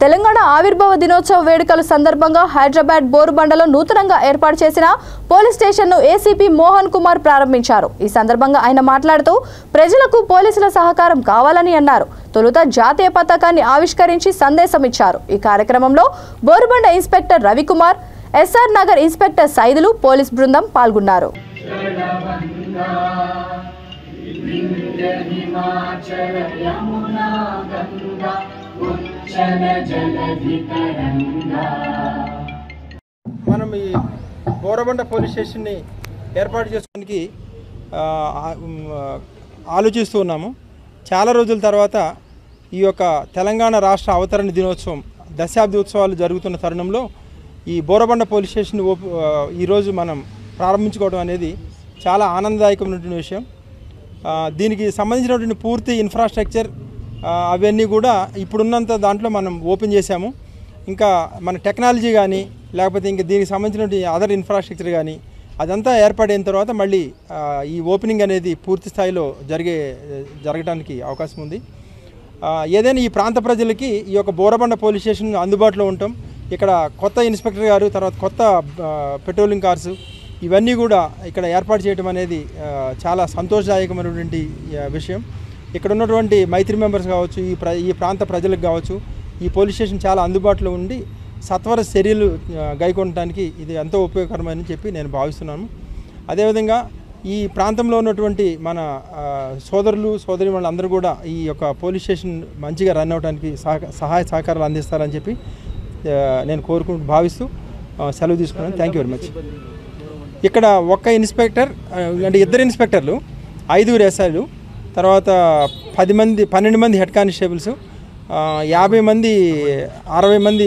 తెలంగాణ ఆవిర్భావ దినోత్సవ వేడుకల సందర్భంగా హైదరాబాద్ బోరుబండలో నూతనంగా ఏర్పాటు చేసిన పోలీస్ స్టేషన్ను ఏసీపీ మోహన్ కుమార్ ప్రారంభించారు. ఈ సందర్భంగా ఆయన మాట్లాడుతూ ప్రజలకు పోలీసుల సహకారం కావాలని అన్నారు. తొలుత జాతీయ పతాకాన్ని ఆవిష్కరించి సందేశం ఇచ్చారు. ఈ కార్యక్రమంలో Borabanda inspector Ravikumar, SR Nagar inspector Saidulu, police బృందం పాల్గొన్నారు. మనం ఈ బోరబండ పోలీస్ స్టేషన్ని ఏర్పాటు చేసుకోవడానికి ఆలోచిస్తూ ఉన్నాము. చాలా రోజుల తర్వాత ఈ యొక్క తెలంగాణ రాష్ట్ర అవతరణ దినోత్సవం దశాబ్ది ఉత్సవాలు జరుగుతున్న తరుణంలో ఈ బోరబండ పోలీస్ స్టేషన్ ఈరోజు మనం ప్రారంభించుకోవడం అనేది చాలా ఆనందదాయకమైనటువంటి విషయం. దీనికి సంబంధించినటువంటి పూర్తి ఇన్ఫ్రాస్ట్రక్చర్ అవన్నీ కూడా ఇప్పుడున్నంత దాంట్లో మనం ఓపెన్ చేశాము. ఇంకా మన టెక్నాలజీ కానీ లేకపోతే ఇంకా దీనికి సంబంధించినటువంటి అదర్ ఇన్ఫ్రాస్ట్రక్చర్ కానీ అదంతా ఏర్పడిన తర్వాత మళ్ళీ ఈ ఓపెనింగ్ అనేది పూర్తి స్థాయిలో జరగడానికి అవకాశం ఉంది. ఏదైనా ఈ ప్రాంత ప్రజలకి ఈ యొక్క బోరబండ పోలీస్ స్టేషన్ అందుబాటులో ఉంటాం. ఇక్కడ కొత్త ఇన్స్పెక్టర్ గారు, తర్వాత కొత్త పెట్రోలింగ్ కార్సు ఇవన్నీ కూడా ఇక్కడ ఏర్పాటు చేయడం అనేది చాలా సంతోషదాయకమైనటువంటి విషయం. ఇక్కడ ఉన్నటువంటి మైత్రి మెంబర్స్ కావచ్చు, ఈ ప్రాంత ప్రజలకు కావచ్చు, ఈ పోలీస్ స్టేషన్ చాలా అందుబాటులో ఉండి సత్వర చర్యలు గైకొనడానికి ఇది ఎంతో ఉపయోగకరమని చెప్పి నేను భావిస్తున్నాను. అదేవిధంగా ఈ ప్రాంతంలో ఉన్నటువంటి మన సోదరులు సోదరీమణులందరూ కూడా ఈ యొక్క పోలీస్ స్టేషన్ మంచిగా రన్ అవ్వడానికి సహాయ సహకారాలు అందిస్తారని చెప్పి నేను భావిస్తూ సెలవు తీసుకున్నాను. Thank you very much. ఇక్కడ ఒక్క ఇన్స్పెక్టర్ అంటే ఇద్దరు ఇన్స్పెక్టర్లు, 5 ఎస్ఐలు, తర్వాత 12 మంది హెడ్ కానిస్టేబుల్స్, 50 మంది 60 మంది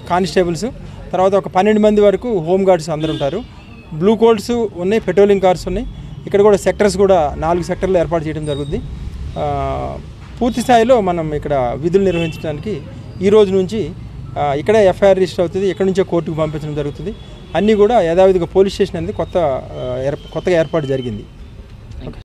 కానిస్టేబుల్స్, తర్వాత ఒక 12 మంది వరకు హోమ్ గార్డ్స్ అందరూ ఉంటారు. బ్లూ కోల్డ్స్ ఉన్నాయి, పెట్రోలింగ్ కార్స్ ఉన్నాయి. ఇక్కడ కూడా సెక్టర్స్ కూడా 4 సెక్టర్లు ఏర్పాటు చేయడం జరుగుతుంది. పూర్తి స్థాయిలో మనం ఇక్కడ విధులు నిర్వహించడానికి ఈ రోజు నుంచి ఇక్కడే ఎఫ్ఐఆర్ రిజిస్టర్ అవుతుంది. ఇక్కడ నుంచే కోర్టుకు పంపించడం జరుగుతుంది. అన్నీ కూడా యథావిధిగా పోలీస్ స్టేషన్ అనేది కొత్తగా ఏర్పాటు జరిగింది.